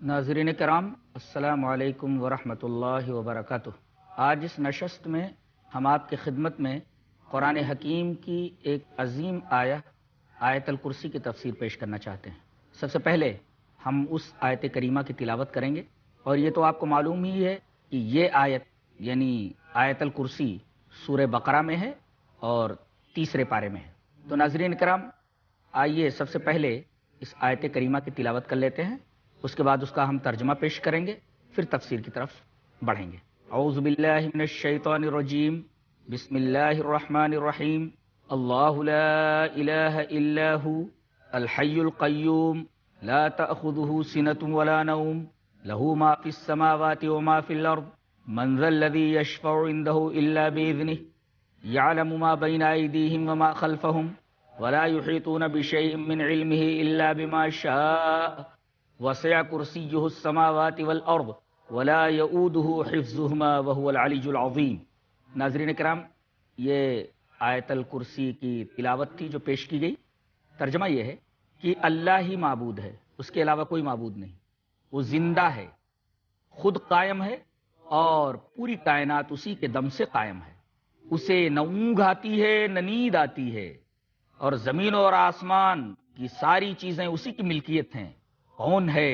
ناظرین کرام، السلام علیکم ورحمۃ اللہ وبرکاتہ۔ آج اس نشست میں ہم آپ کی خدمت میں قرآن حکیم کی ایک عظیم آیت الکرسی کی تفسیر پیش کرنا چاہتے ہیں۔ سب سے پہلے ہم اس آیت کریمہ کی تلاوت کریں گے، اور یہ تو آپ کو معلوم ہی ہے کہ یہ آیت یعنی آیت الکرسی سورہ بقرہ میں ہے اور تیسرے پارے میں ہے۔ تو ناظرین کرام، آئیے سب سے پہلے اس آیت کریمہ کی تلاوت کر لیتے ہیں، اس کے بعد اس کا ہم ترجمہ پیش کریں گے، پھر تفسیر کی طرف بڑھیں گے۔ اعوذ باللہ من الشیطان الرجیم، بسم اللہ الرحمن الرحیم۔ اللہ لا الہ الا ہو الحی القیوم لا تأخذہ سنۃ ولا نوم لہ ما فی السماوات وما فی الارض من ذا الذی یشفع عنده الا بإذنہ یعلم ما بین ایدیہم وما خلفہم ولا يحيطون بشيء من علمه إلا بما شاء وسع كرسيه السماوات والأرض ولا يؤوده حفظهما وهو العلي العظيم۔ ناظرین کرام، یہ آیت الکرسی کی تلاوت تھی جو پیش کی گئی۔ ترجمہ یہ ہے کہ اللہ ہی معبود ہے، اس کے علاوہ کوئی معبود نہیں۔ وہ زندہ ہے، خود قائم ہے، اور پوری کائنات اسی کے دم سے قائم ہے۔ اسے نہ اونگ آتی ہے نہ نیند آتی ہے، اور زمین اور آسمان کی ساری چیزیں اسی کی ملکیت ہیں۔ کون ہے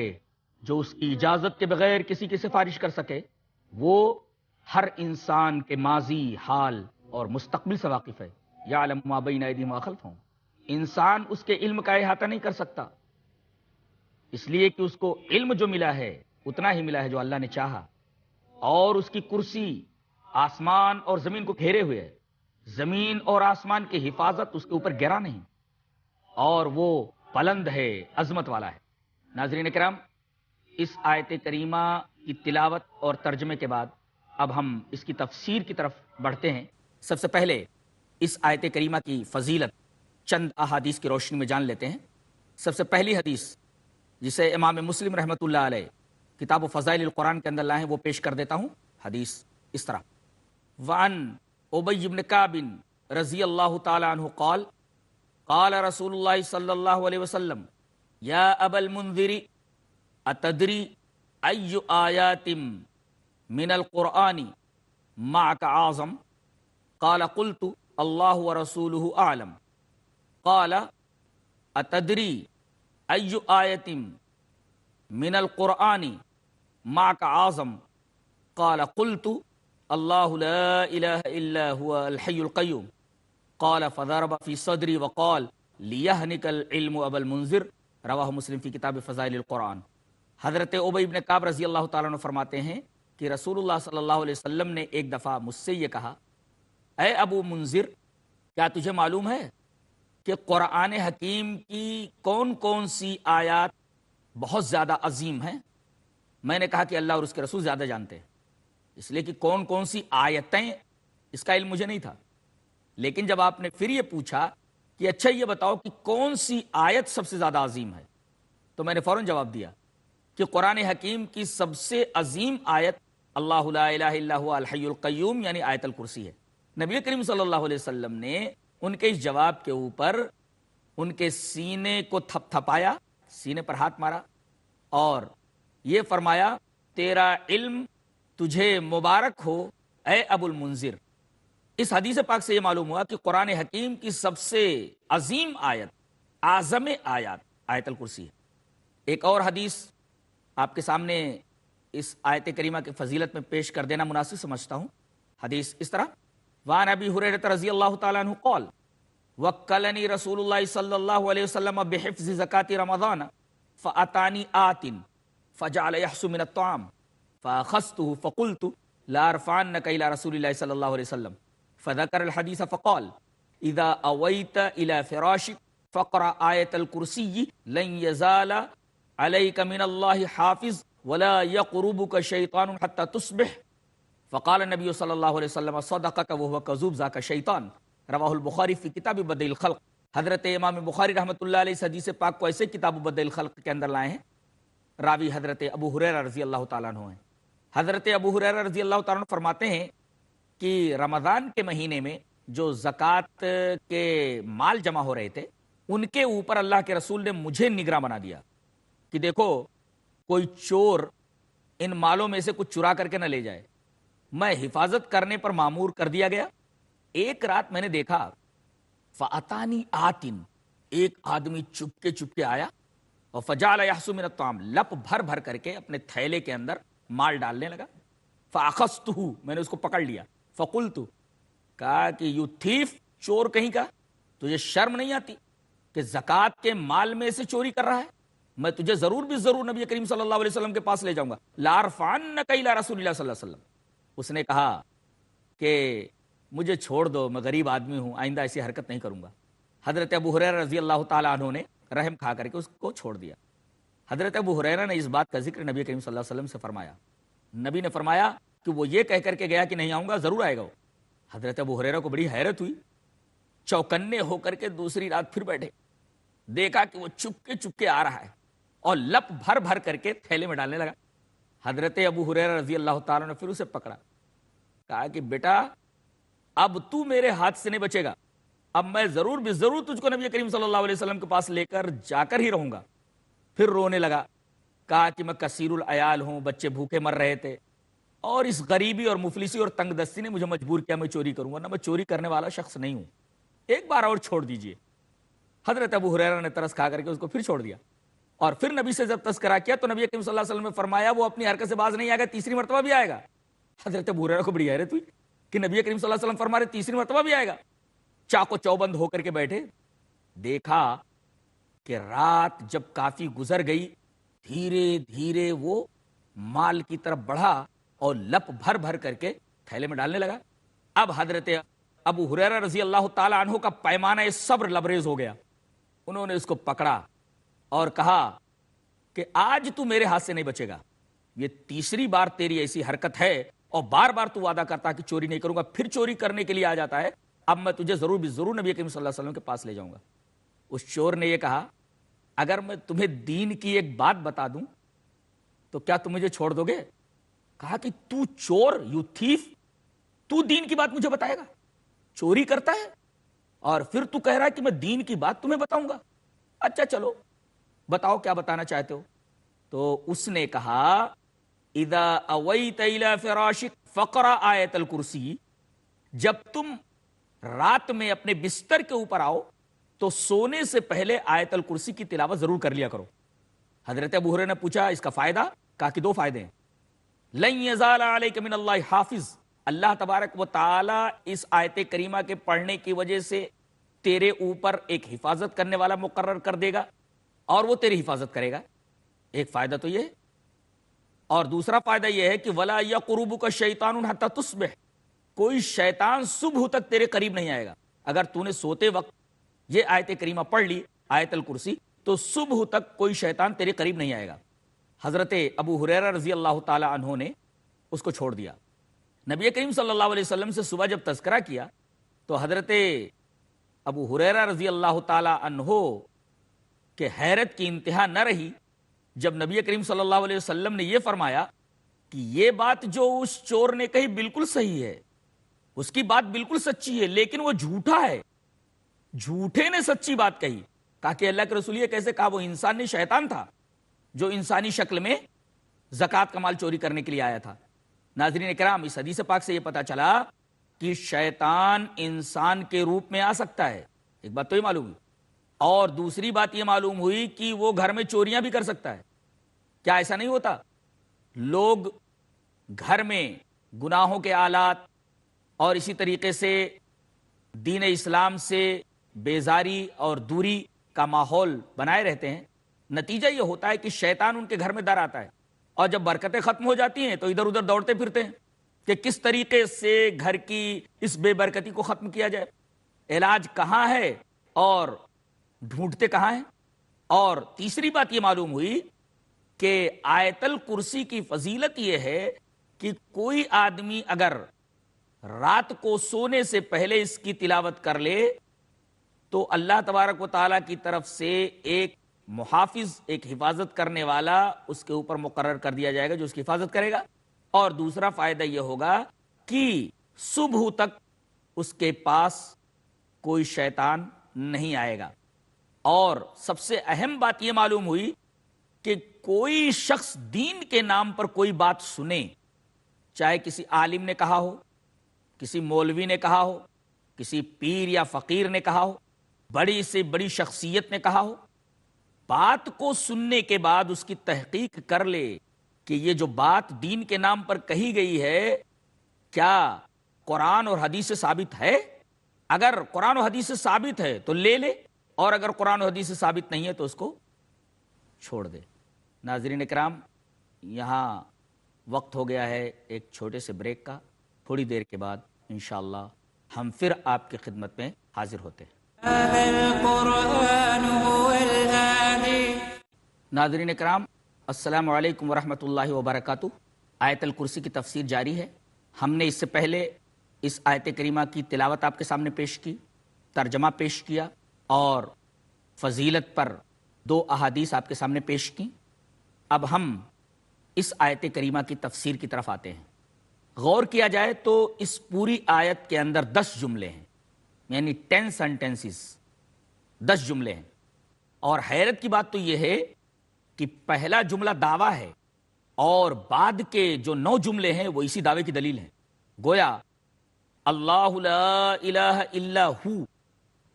جو اس کی اجازت کے بغیر کسی کی سفارش کر سکے؟ وہ ہر انسان کے ماضی، حال اور مستقبل سے واقف ہے۔ یعلم ما بین ایدیہم وما خلفہم۔ انسان اس کے علم کا احاطہ نہیں کر سکتا، اس لیے کہ اس کو علم جو ملا ہے اتنا ہی ملا ہے جو اللہ نے چاہا، اور اس کی کرسی آسمان اور زمین کو گھیرے ہوئے ہے۔ زمین اور آسمان کی حفاظت اس کے اوپر گرا نہیں، اور وہ بلند ہے، عظمت والا ہے۔ ناظرین کرام، اس آیت کریمہ کی تلاوت اور ترجمے کے بعد اب ہم اس کی تفسیر کی طرف بڑھتے ہیں۔ سب سے پہلے اس آیت کریمہ کی فضیلت چند احادیث کی روشنی میں جان لیتے ہیں۔ سب سے پہلی حدیث جسے امام مسلم رحمۃ اللہ علیہ کتاب و فضائل القرآن کے اندر لائے ہیں وہ پیش کر دیتا ہوں۔ حدیث اس طرح: وعن ابی بن کعب رضی اللہ تعالی عنہ قال قال رسول اللہ صلی اللہ علیہ وسلم یا ابا المنذر اتدری ای آیات من القرآن معك اعظم قال قلت اللہ ورسولہ اعلم قال اتدری ای آیت من القرآن معك اعظم قال قلت اللہ لا الہ الا هو الحی القیوم قال فضرب فی صدری وقال لیہنک العلم ابا المنذر، رواہ مسلم فی کتاب فضائل القرآن۔ حضرت ابی بن کعب رضی اللہ تعالیٰ عنہ فرماتے ہیں کہ رسول اللہ صلی اللہ علیہ وسلم نے ایک دفعہ مجھ سے یہ کہا، اے ابو منذر، کیا تجھے معلوم ہے کہ قرآن حکیم کی کون کون سی آیات بہت زیادہ عظیم ہیں؟ میں نے کہا کہ اللہ اور اس کے رسول زیادہ جانتے ہیں، اس لیے کہ کون کون سی آیتیں اس کا علم مجھے نہیں تھا۔ لیکن جب آپ نے پھر یہ پوچھا کہ اچھا یہ بتاؤ کہ کون سی آیت سب سے زیادہ عظیم ہے، تو میں نے فوراً جواب دیا کہ قرآن حکیم کی سب سے عظیم آیت اللہ لا الہ الا هو الحی القیوم یعنی آیت الکرسی ہے۔ نبی کریم صلی اللہ علیہ وسلم نے ان کے اس جواب کے اوپر ان کے سینے کو تھپ تھپایا، سینے پر ہاتھ مارا، اور یہ فرمایا تیرا علم تجھے مبارک ہو اے ابو المنذر۔ اس حدیث پاک سے یہ معلوم ہوا کہ قرآن حکیم کی سب سے عظیم آیت، اعظم آیات آیت الکرسی ہے۔ ایک اور حدیث آپ کے سامنے اس آیت کریمہ کی فضیلت میں پیش کر دینا مناسب سمجھتا ہوں۔ حدیث اس طرح: وعن ابی ہریرہ رضی اللہ تعالیٰ عنہ قال وکلنی رسول اللہ صلی اللہ علیہ وسلم بحفظ زکاة رمضان فاتانی آت فجعل یحس من الطعام فاخذته فقلت لا ارفعنک الى رسول اللہ صلی اللہ علیہ وسلم فذكر الحديث فقال اذا اويت الى فراشك فقرأ آية الكرسي لن يزال عليك من الله حافظ ولا يقربك شيطان حتى تصبح فقال النبي صلى الله عليه وسلم صدقك وهو كذوب ذاك شيطان، رواہ البخاری فی کتاب بدء الخلق۔ حضرت امام بخاری رحمۃ اللہ علیہ اس حدیث پاک کو ایسے کتاب بدء الخلق کے اندر لائے ہیں۔ راوی حضرت ابو ہریرہ رضی اللہ تعالیٰ عنہ ہیں۔ حضرت ابو ہریرہ رضی اللہ تعالیٰ عنہ فرماتے ہیں کہ رمضان کے مہینے میں جو زکوٰۃ کے مال جمع ہو رہے تھے ان کے اوپر اللہ کے رسول نے مجھے نگراں بنا دیا کہ دیکھو کوئی چور ان مالوں میں سے کچھ چرا کر کے نہ لے جائے۔ میں حفاظت کرنے پر مامور کر دیا گیا۔ ایک رات میں نے دیکھا فَأَتَانِي آتٍ، ایک آدمی چپ کے آیا اور فَجَعَلَ يَحْسُ مِنَ الطَّعَامِ، لپ بھر بھر کر کے اپنے تھیلے کے اندر مال ڈالنے لگا۔ فَأَخَذْتُهُ، میں نے اس کو پکڑ لیا۔ فَقُلْتُ، کہا کہ یو تھیف، چور کہیں کا، تجھے شرم نہیں آتی کہ زکوٰۃ کے مال میں سے چوری کر رہا ہے؟ میں تجھے ضرور بھی ضرور نبی کریم صلی اللہ علیہ وسلم کے پاس لے جاؤں گا، لَأَرْفَعَنَّكَ إِلَىٰ رَسُولِ اللَّهِ صلی اللہ علیہ وسلم۔ اس نے کہا کہ مجھے چھوڑ دو، میں غریب آدمی ہوں، آئندہ ایسی حرکت نہیں کروں گا۔ حضرت ابو ہریرہ رضی اللہ تعالیٰ عنہ نے رحم کھا کر کے اس کو چھوڑ دیا۔ حضرت ابو ہریرہ نے اس بات کا ذکر نبی کریم صلی اللہ علیہ وسلم سے فرمایا۔ نبی نے فرمایا کہ وہ یہ کہہ کر کے گیا کہ نہیں آؤں گا، ضرور آئے گا وہ۔ حضرت ابو ہریرہ کو بڑی حیرت ہوئی، چوکنے ہو کر کے دوسری رات پھر بیٹھے، دیکھا کہ وہ چپ کے آ رہا ہے اور لپ بھر بھر کر کے تھیلے میں ڈالنے لگا۔ حضرت ابو ہریرہ رضی اللہ تعالیٰ نے پھر اسے پکڑا، کہا کہ بیٹا اب تو میرے ہاتھ سے نہیں بچے گا، اب میں ضرور بھی ضرور تجھ کو نبی کریم صلی اللہ علیہ وسلم کے پاس لے کر جا کر ہی رہوں گا۔ پھر رونے لگا، کہا کہ میں کثیر العیال ہوں، بچے بھوکے مر رہے تھے، اور اس غریبی اور مفلسی اور تنگ دستی نے مجھے مجبور کیا میں چوری کروں، ورنہ میں چوری کرنے والا شخص نہیں ہوں، ایک بار اور چھوڑ دیجئے۔ حضرت ابو ہریرہ نے ترس کھا کر کے اس کو پھر چھوڑ دیا، اور پھر نبی سے جب تذکرہ کیا تو نبی کریم صلی اللہ علیہ وسلم نے فرمایا وہ اپنی حرکت سے باز نہیں آئے گا، تیسری مرتبہ بھی آئے گا۔ حضرت ابو ہریرہ کو بڑی حیرت ہوئی کہ نبی کریم صلی اللہ علیہ وسلم فرما رہے تیسری مرتبہ بھی آئے گا۔ چاق و چوبند ہو کر کے بیٹھے، دیکھا کہ رات جب کافی گزر گئی، دھیرے دھیرے وہ مال کی طرف بڑھا اور لپ بھر بھر کر کے تھیلے میں ڈالنے لگا۔ اب حضرت ابو ہریرہ رضی اللہ تعالیٰ عنہ کا پیمانہ صبر لبریز ہو گیا۔ انہوں نے اس کو پکڑا اور کہا کہ آج تو میرے ہاتھ سے نہیں بچے گا، یہ تیسری بار تیری ایسی حرکت ہے، اور بار بار تو وعدہ کرتا کہ چوری نہیں کروں گا، پھر چوری کرنے کے لیے آ جاتا ہے، اب میں تجھے ضرور بھی ضرور نبی کریم صلی اللہ علیہ وسلم کے پاس لے جاؤں گا۔ اس چور نے یہ کہا اگر میں تمہیں دین کی ایک بات بتا دوں تو کیا تم مجھے چھوڑ دو گے؟ کہا کہ تو چور، یو تھیف، تو دین کی بات مجھے بتائے گا، چوری کرتا ہے اور پھر تو کہہ رہا ہے کہ میں دین کی بات تمہیں بتاؤں گا، اچھا چلو بتاؤ کیا بتانا چاہتے ہو۔ تو اس نے کہا اذا اویت الی فراشک فقرأ آیت الکرسی، جب تم رات میں اپنے بستر کے اوپر آؤ تو سونے سے پہلے آیت الکرسی کی تلاوت ضرور کر لیا کرو۔ حضرت ابو ہریرہ نے پوچھا اس کا فائدہ؟ کہا کہ دو فائدے ہیں، لن یزال علیک من اللہ حافظ، اللہ تبارک و تعالی اس آیت کریمہ کے پڑھنے کی وجہ سے تیرے اوپر ایک حفاظت کرنے والا مقرر کر دے گا اور وہ تیری حفاظت کرے گا، ایک فائدہ تو یہ ہے۔ اور دوسرا فائدہ یہ ہے کہ ولا یقربک شیطان حتی تصبح، کوئی شیطان صبح تک تیرے قریب نہیں آئے گا۔ اگر تو نے سوتے وقت یہ آیت کریمہ پڑھ لی، آیت الکرسی، تو صبح تک کوئی شیطان تیرے قریب نہیں آئے گا۔ حضرت ابو ہریرہ رضی اللہ تعالی عنہ نے اس کو چھوڑ دیا۔ نبی کریم صلی اللہ علیہ وسلم سے صبح جب تذکرہ کیا تو حضرت ابو ہریرہ رضی اللہ تعالی عنہ کہ حیرت کی انتہا نہ رہی جب نبی کریم صلی اللہ علیہ وسلم نے یہ فرمایا کہ یہ بات جو اس چور نے کہی بالکل صحیح ہے، اس کی بات بالکل سچی ہے، لیکن وہ جھوٹا ہے، جھوٹے نے سچی بات کہی۔ کہا کہ اللہ کے رسول یہ کیسے؟ کہا وہ انسان نہیں شیطان تھا جو انسانی شکل میں زکوٰۃ کا مال چوری کرنے کے لیے آیا تھا۔ ناظرین کرام، اس حدیث پاک سے یہ پتا چلا کہ شیطان انسان کے روپ میں آ سکتا ہے، ایک بات تو یہ معلوم ہوئی، اور دوسری بات یہ معلوم ہوئی کہ وہ گھر میں چوریاں بھی کر سکتا ہے۔ کیا ایسا نہیں ہوتا؟ لوگ گھر میں گناہوں کے آلات اور اسی طریقے سے دین اسلام سے بیزاری اور دوری کا ماحول بنائے رہتے ہیں، نتیجہ یہ ہوتا ہے کہ شیطان ان کے گھر میں در آتا ہے، اور جب برکتیں ختم ہو جاتی ہیں تو ادھر ادھر دوڑتے پھرتے ہیں کہ کس طریقے سے گھر کی اس بے برکتی کو ختم کیا جائے، علاج کہاں ہے اور ڈھونڈتے کہاں ہیں۔ اور تیسری بات یہ معلوم ہوئی کہ آیت الکرسی کی فضیلت یہ ہے کہ کوئی آدمی اگر رات کو سونے سے پہلے اس کی تلاوت کر لے تو اللہ تبارک و تعالیٰ کی طرف سے ایک محافظ، ایک حفاظت کرنے والا اس کے اوپر مقرر کر دیا جائے گا جو اس کی حفاظت کرے گا۔ اور دوسرا فائدہ یہ ہوگا کہ صبح تک اس کے پاس کوئی شیطان نہیں آئے گا۔ اور سب سے اہم بات یہ معلوم ہوئی کہ کوئی شخص دین کے نام پر کوئی بات سنے، چاہے کسی عالم نے کہا ہو، کسی مولوی نے کہا ہو، کسی پیر یا فقیر نے کہا ہو، بڑی سے بڑی شخصیت نے کہا ہو، بات کو سننے کے بعد اس کی تحقیق کر لے کہ یہ جو بات دین کے نام پر کہی گئی ہے کیا قرآن اور حدیث سے ثابت ہے؟ اگر قرآن و حدیث سے ثابت ہے تو لے لے، اور اگر قرآن و حدیث سے ثابت نہیں ہے تو اس کو چھوڑ دے۔ ناظرین کرام، یہاں وقت ہو گیا ہے ایک چھوٹے سے بریک کا، تھوڑی دیر کے بعد انشاءاللہ ہم پھر آپ کی خدمت میں حاضر ہوتے ہیں۔ ناظرین کرام، السلام علیکم ورحمۃ اللہ وبرکاتہ۔ آیت الکرسی کی تفسیر جاری ہے۔ ہم نے اس سے پہلے اس آیت کریمہ کی تلاوت آپ کے سامنے پیش کی، ترجمہ پیش کیا، اور فضیلت پر 2 احادیث آپ کے سامنے پیش کی۔ اب ہم اس آیت کریمہ کی تفسیر کی طرف آتے ہیں۔ غور کیا جائے تو اس پوری آیت کے اندر 10 جملے ہیں، یعنی 10 سینٹنسز، 10 جملے ہیں۔ اور حیرت کی بات تو یہ ہے کہ پہلا جملہ دعویٰ ہے اور بعد کے جو 9 جملے ہیں وہ اسی دعوے کی دلیل ہیں۔ گویا اللہ لا الہ الا ہو،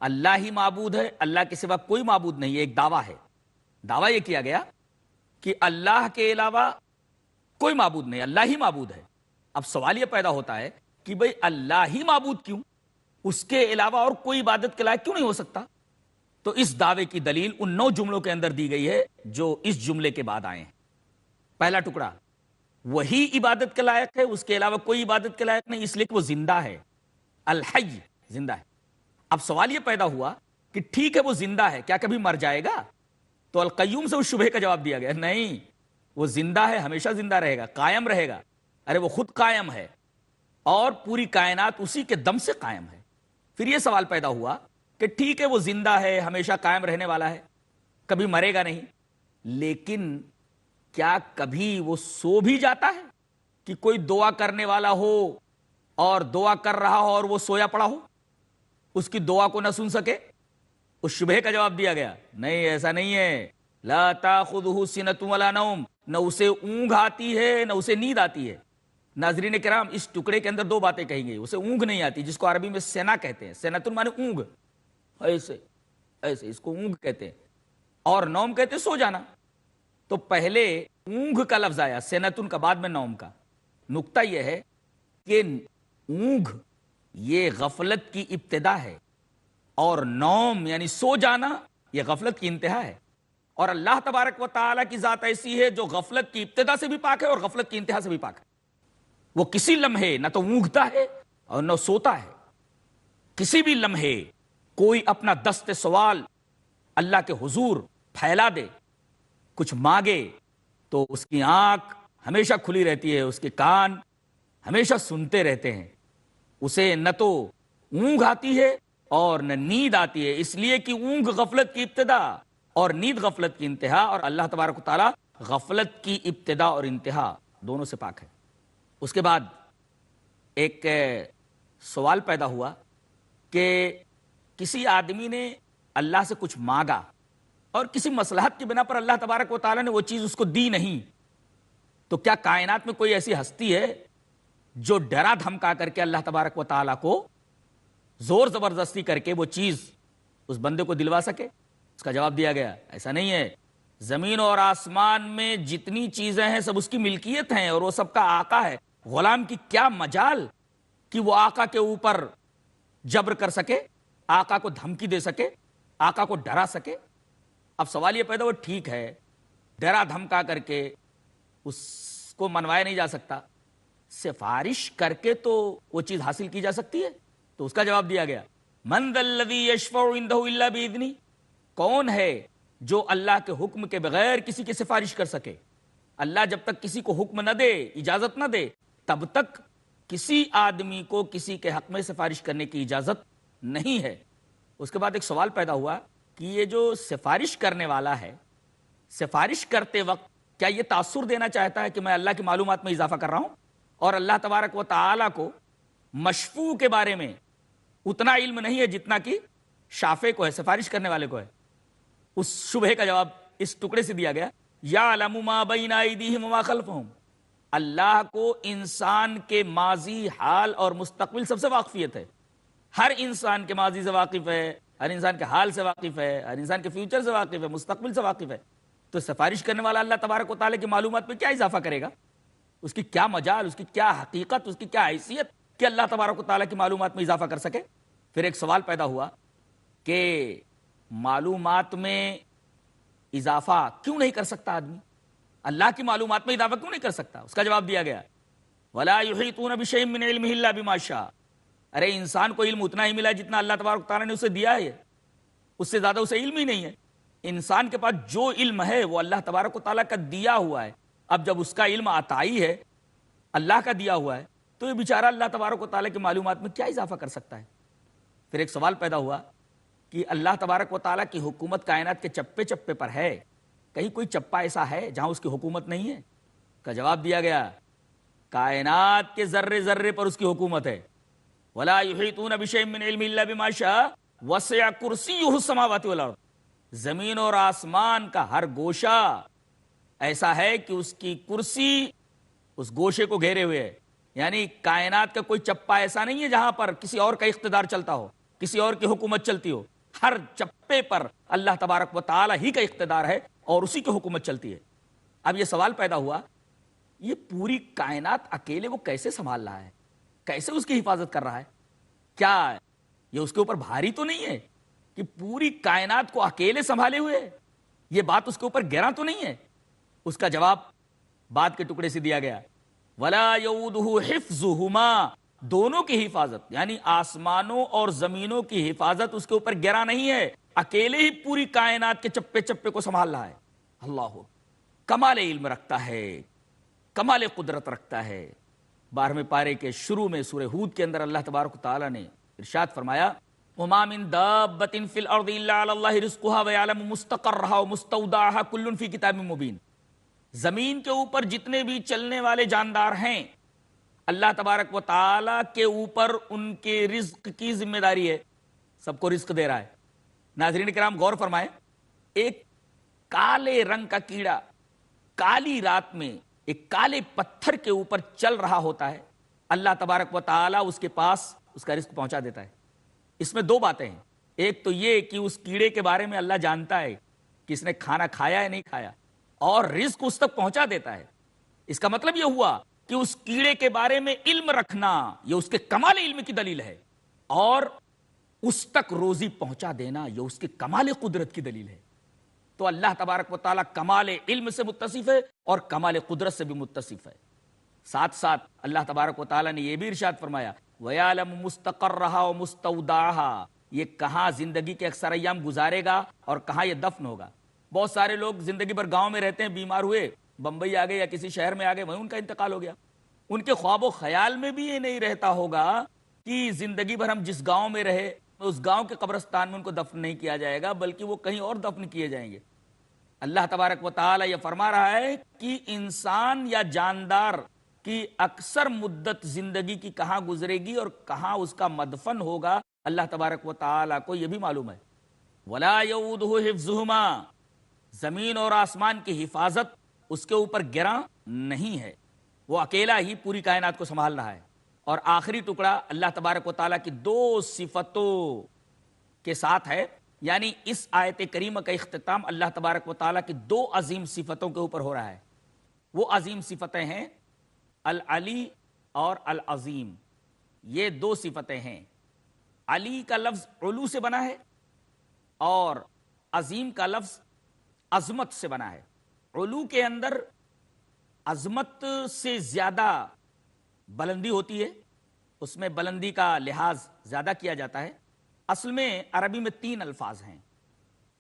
اللہ ہی معبود ہے، اللہ کے سوا کوئی معبود نہیں، یہ ایک دعویٰ ہے۔ دعویٰ یہ کیا گیا کہ اللہ کے علاوہ کوئی معبود نہیں، اللہ ہی معبود ہے۔ اب سوال یہ پیدا ہوتا ہے کہ بھئی اللہ ہی معبود کیوں؟ اس کے علاوہ اور کوئی عبادت کے لائق کیوں نہیں ہو سکتا؟ تو اس دعوے کی دلیل ان 9 جملوں کے اندر دی گئی ہے جو اس جملے کے بعد آئے ہیں۔ پہلا ٹکڑا، وہی عبادت کے لائق ہے، اس کے علاوہ کوئی عبادت کے لائق نہیں، اس لیے کہ وہ زندہ ہے، الحی، زندہ ہے۔ اب سوال یہ پیدا ہوا کہ ٹھیک ہے وہ زندہ ہے، کیا کبھی مر جائے گا؟ تو القیوم سے اس شبہے کا جواب دیا گیا، نہیں، وہ زندہ ہے، ہمیشہ زندہ رہے گا، قائم رہے گا۔ ارے وہ خود قائم ہے اور پوری کائنات اسی کے دم سے قائم ہے۔ پھر یہ سوال پیدا ہوا کہ ٹھیک ہے وہ زندہ ہے، ہمیشہ قائم رہنے والا ہے، کبھی مرے گا نہیں، لیکن کیا کبھی وہ سو بھی جاتا ہے کہ کوئی دعا کرنے والا ہو اور دعا کر رہا ہو اور وہ سویا پڑا ہو، اس کی دعا کو نہ سن سکے؟ اس شبہے کا جواب دیا گیا، نہیں، ایسا نہیں ہے، لا تاخذہ سنۃ ولا نوم، نہ اسے اونگ آتی ہے نہ اسے نیند آتی ہے۔ ناظرین کرام، اس ٹکڑے کے اندر 2 باتیں کہیں گئی۔ اسے اونگ نہیں آتی، جس کو عربی میں سینا کہتے ہیں، سینتن مانے اونگ، ایسے ایسے اس کو اونگ کہتے ہیں، اور نوم کہتے ہیں سو جانا۔ تو پہلے اونگ کا لفظ آیا، سینتن کا، بعد میں نوم کا۔ نقطہ یہ ہے کہ اونگ یہ غفلت کی ابتدا ہے، اور نوم یعنی سو جانا یہ غفلت کی انتہا ہے۔ اور اللہ تبارک و تعالیٰ کی ذات ایسی ہے جو غفلت کی ابتدا سے بھی پاک ہے اور غفلت کی انتہا سے بھی پاک ہے۔ وہ کسی لمحے نہ تو اونگتا ہے اور نہ سوتا ہے۔ کسی بھی لمحے کوئی اپنا دست سوال اللہ کے حضور پھیلا دے، کچھ مانگے، تو اس کی آنکھ ہمیشہ کھلی رہتی ہے، اس کے کان ہمیشہ سنتے رہتے ہیں۔ اسے نہ تو اونگ آتی ہے اور نہ نیند آتی ہے، اس لیے کہ اونگ غفلت کی ابتدا اور نیند غفلت کی انتہا، اور اللہ تبارک و تعالیٰ غفلت کی ابتدا اور انتہا دونوں سے پاک ہے۔ اس کے بعد ایک سوال پیدا ہوا کہ کسی آدمی نے اللہ سے کچھ مانگا اور کسی مصلحت کی بنا پر اللہ تبارک و تعالیٰ نے وہ چیز اس کو دی نہیں، تو کیا کائنات میں کوئی ایسی ہستی ہے جو ڈرا دھمکا کر کے اللہ تبارک و تعالیٰ کو زور زبردستی کر کے وہ چیز اس بندے کو دلوا سکے؟ اس کا جواب دیا گیا، ایسا نہیں ہے۔ زمین اور آسمان میں جتنی چیزیں ہیں سب اس کی ملکیت ہیں اور وہ سب کا آقا ہے۔ غلام کی کیا مجال کہ وہ آقا کے اوپر جبر کر سکے، آقا کو دھمکی دے سکے، آقا کو ڈرا سکے؟ اب سوال یہ پیدا ہوا، ٹھیک ہے ڈرا دھمکا کر کے اس کو منوایا نہیں جا سکتا، سفارش کر کے تو وہ چیز حاصل کی جا سکتی ہے؟ تو اس کا جواب دیا گیا، من ذا الذی یشفع عندہ الا باذنہ، کون ہے جو اللہ کے حکم کے بغیر کسی کی سفارش کر سکے؟ اللہ جب تک کسی کو حکم نہ دے، اجازت نہ دے، تب تک کسی آدمی کو کسی کے حق میں سفارش کرنے کی اجازت نہیں ہے۔ اس کے بعد ایک سوال پیدا ہوا کہ یہ جو سفارش کرنے والا ہے، سفارش کرتے وقت کیا یہ تاثر دینا چاہتا ہے کہ میں اللہ کی معلومات میں اضافہ کر رہا ہوں، اور اللہ تبارک و تعالیٰ کو مشفوع کے بارے میں اتنا علم نہیں ہے جتنا کہ شافع کو ہے، سفارش کرنے والے کو ہے؟ اس شبہے کا جواب اس ٹکڑے سے دیا گیا، یعلم ما بین ایدیہم وما خلفہم، اللہ کو انسان کے ماضی، حال اور مستقبل سب سے واقفیت ہے. ہر انسان کے ماضی سے واقف ہے، ہر انسان کے حال سے واقف ہے، ہر انسان کے فیوچر سے واقف ہے، مستقبل سے واقف ہے. تو سفارش کرنے والا اللہ تبارک و تعالیٰ کی معلومات میں کیا اضافہ کرے گا؟ اس کی کیا مجال، اس کی کیا حقیقت، اس کی کیا حیثیت کہ اللہ تبارک و تعالیٰ کی معلومات میں اضافہ کر سکے؟ پھر ایک سوال پیدا ہوا کہ معلومات میں اضافہ کیوں نہیں کر سکتا آدمی؟ اللہ کی معلومات میں اضافہ کیوں نہیں کر سکتا؟ اس کا جواب دیا گیا وَلَا يُحِيطُونَ بِشَيْءٍ مِّنْ عِلْمِهِ إِلَّا بِمَا شَاءَ. ارے انسان کو علم اتنا ہی ملا جتنا اللہ تبارک و تعالیٰ نے اسے دیا ہے، اس سے زیادہ اسے علم ہی نہیں ہے. انسان کے پاس جو علم ہے وہ اللہ تبارک و تعالیٰ کا دیا ہوا ہے. اب جب اس کا علم عطائی ہے، اللہ کا دیا ہوا ہے، تو یہ بیچارہ اللہ تبارک و تعالیٰ کی معلومات میں کیا اضافہ کر سکتا ہے؟ پھر ایک سوال پیدا ہوا کہ اللہ تبارک و تعالیٰ کی حکومت کائنات کے چپے چپے پر ہے، کہیں کوئی چپا ایسا ہے جہاں اس کی حکومت نہیں ہے؟ کا جواب دیا گیا کائنات کے ذرے ذرے پر اس کی حکومت ہے. وَلَا يُحِيطُونَ بِشَيْءٍ مِّنْ عِلْمِهِ إِلَّا بِمَا شَاءَ وَسِعَ كُرْسِيُّهُ السَّمَاوَاتِ وَالْأَرْضِ. زمین اور آسمان کا ہر گوشہ ایسا ہے کہ اس کی کرسی اس گوشے کو گھیرے ہوئے ہے. یعنی کائنات کا کوئی چپا ایسا نہیں ہے جہاں پر کسی اور کا اقتدار چلتا ہو، کسی اور کی حکومت چلتی ہو. ہر چپے پر اللہ تبارک و تعالی ہی کا اقتدار ہے اور اسی کی حکومت چلتی ہے. اب یہ سوال پیدا ہوا، یہ پوری کائنات اکیلے وہ کیسے سنبھال رہا ہے؟ کیسے اس کی حفاظت کر رہا ہے؟ کیا یہ اس کے اوپر بھاری تو نہیں ہے کہ پوری کائنات کو اکیلے سنبھالے ہوئے ہے؟ یہ بات اس کے اوپر گراں تو نہیں ہے؟ اس کا جواب بات کے ٹکڑے سے دیا گیا وَلَا يَؤُودُهُ حِفْظُهُمَا. دونوں کی حفاظت یعنی آسمانوں اور زمینوں کی حفاظت اس کے اوپر گراں نہیں ہے، اکیلے ہی پوری کائنات کے چپے چپے کو سنبھال رہا ہے. اللہ کمال علم رکھتا ہے، کمال قدرت رکھتا ہے. 12ویں پارے کے شروع میں سورہ ہود کے اندر اللہ تبارک و تعالیٰ نے ارشاد فرمایا وَمَا مِن دَابَّةٍ فِي الْأَرْضِ إِلَّا عَلَى اللَّهِ رِزْقُهَا وَيَعْلَمُ مُسْتَقَرَّهَا وَمُسْتَوْدَعَهَا كُلٌّ فِي كِتَابٍ مُبِينٍ. زمین کے اوپر جتنے بھی چلنے والے جاندار ہیں، اللہ تبارک و تعالیٰ کے اوپر ان کے رزق کی ذمہ داری ہے، سب کو رزق دے رہا ہے. ناظرین کرام غور فرمائیں، ایک کالے رنگ کا کیڑا کالی رات میں ایک کالے پتھر کے اوپر چل رہا ہوتا ہے، اللہ تبارک و تعالیٰ اس کے پاس اس کا رزق پہنچا دیتا ہے. اس میں دو باتیں ہیں. ایک تو یہ کہ اس کیڑے کے بارے میں اللہ جانتا ہے کہ اس نے کھانا کھایا ہے نہیں کھایا، اور رزق اس تک پہنچا دیتا ہے. اس کا مطلب یہ ہوا کہ اس کیڑے کے بارے میں علم رکھنا یہ اس کے کمال علم کی دلیل ہے، اور اس تک روزی پہنچا دینا یہ اس کے کمال قدرت کی دلیل ہے. تو اللہ تبارک و تعالیٰ کمال علم سے متصف ہے اور کمال قدرت سے بھی متصف ہے. ساتھ ساتھ اللہ تبارک و تعالیٰ نے یہ بھی ارشاد فرمایا وَيَعْلَمُ مُسْتَقَرَّهَا وَمُسْتَوْدَعَهَا. یہ کہاں زندگی کے اکثر ایام گزارے گا اور کہاں یہ دفن ہوگا. بہت سارے لوگ زندگی بھر گاؤں میں رہتے ہیں، بیمار ہوئے بمبئی آ گئے یا کسی شہر میں آ گئے، وہیں ان کا انتقال ہو گیا. ان کے خواب و خیال میں بھی یہ نہیں رہتا ہوگا کہ زندگی بھر ہم جس گاؤں میں رہے اس گاؤں کے قبرستان میں ان کو دفن نہیں کیا جائے گا، بلکہ وہ کہیں اور دفن کیے جائیں گے. اللہ تبارک و تعالی یہ فرما رہا ہے کہ انسان یا جاندار کی اکثر مدت زندگی کی کہاں گزرے گی اور کہاں اس کا مدفن ہوگا، اللہ تبارک و تعالی کو یہ بھی معلوم ہے. وَلَا يَؤُودُهُ حِفْظُهُمَا. زمین اور آسمان کی حفاظت اس کے اوپر گراں نہیں ہے، وہ اکیلا ہی پوری کائنات کو سنبھال رہا ہے. اور آخری ٹکڑا اللہ تبارک و تعالیٰ کی دو صفتوں کے ساتھ ہے، یعنی اس آیت کریمہ کا اختتام اللہ تبارک و تعالیٰ کی دو عظیم صفتوں کے اوپر ہو رہا ہے. وہ عظیم صفتیں ہیں العلی اور العظیم. یہ دو صفتیں ہیں. علی کا لفظ علو سے بنا ہے اور عظیم کا لفظ عظمت سے بنا ہے. علو کے اندر عظمت سے زیادہ بلندی ہوتی ہے، اس میں بلندی کا لحاظ زیادہ کیا جاتا ہے. اصل میں عربی میں تین الفاظ ہیں،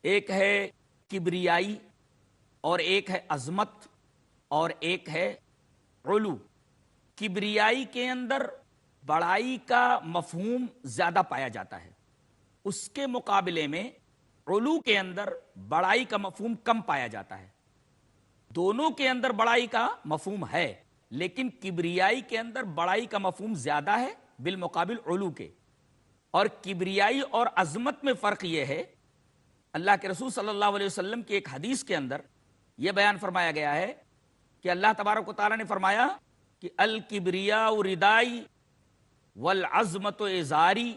ایک ہے کبریائی اور ایک ہے عظمت اور ایک ہے علو. کبریائی کے اندر بڑائی کا مفہوم زیادہ پایا جاتا ہے، اس کے مقابلے میں علو کے اندر بڑائی کا مفہوم کم پایا جاتا ہے. دونوں کے اندر بڑائی کا مفہوم ہے، لیکن کبریائی کے اندر بڑائی کا مفہوم زیادہ ہے بالمقابل علو کے. اور کبریائی اور عظمت میں فرق یہ ہے، اللہ کے رسول صلی اللہ علیہ وسلم کی ایک حدیث کے اندر یہ بیان فرمایا گیا ہے کہ اللہ تبارک و تعالیٰ نے فرمایا کہ الکبریاء ردائی والعظمت ازاری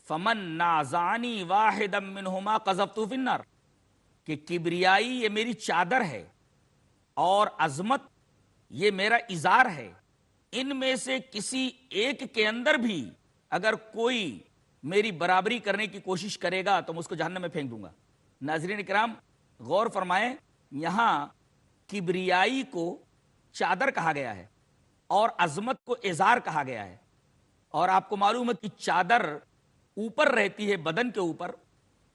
فمن نازعنی واحدا منہما قذفت فی النار، کہ کبریائی یہ میری چادر ہے اور عظمت یہ میرا ازار ہے، ان میں سے کسی ایک کے اندر بھی اگر کوئی میری برابری کرنے کی کوشش کرے گا تو میں اس کو جہنم میں پھینک دوں گا۔ ناظرین کرام غور فرمائیں، یہاں کبریائی کو چادر کہا گیا ہے اور عظمت کو ازار کہا گیا ہے، اور آپ کو معلوم ہے کہ چادر اوپر رہتی ہے بدن کے اوپر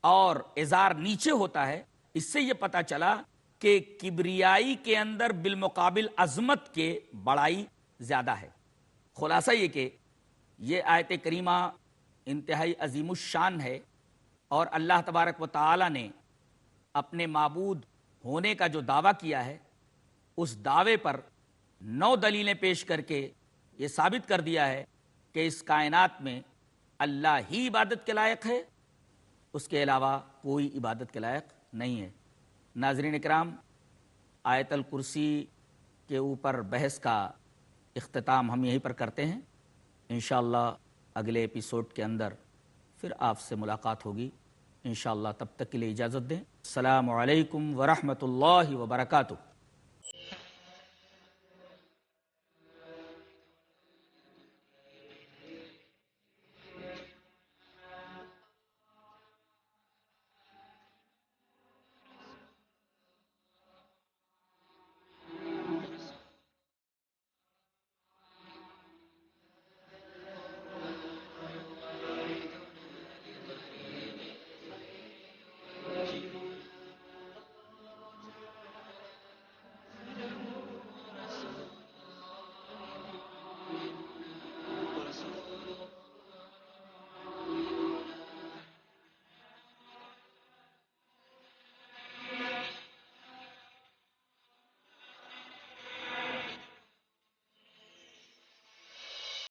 اور ازار نیچے ہوتا ہے۔ اس سے یہ پتا چلا کہ کبریائی کے اندر بالمقابل عظمت کے بڑائی زیادہ ہے۔ خلاصہ یہ کہ یہ آیت کریمہ انتہائی عظیم الشان ہے، اور اللہ تبارک و تعالی نے اپنے معبود ہونے کا جو دعویٰ کیا ہے اس دعوے پر 9 دلیلیں پیش کر کے یہ ثابت کر دیا ہے کہ اس کائنات میں اللہ ہی عبادت کے لائق ہے، اس کے علاوہ کوئی عبادت کے لائق نہیں ہے۔ ناظرین اکرام، آیت الکرسی کے اوپر بحث کا اختتام ہم یہیں پر کرتے ہیں۔ انشاءاللہ اگلے ایپیسوڈ کے اندر پھر آپ سے ملاقات ہوگی انشاءاللہ، تب تک کے لیے اجازت دیں۔ السلام علیکم ورحمۃ اللہ وبرکاتہ۔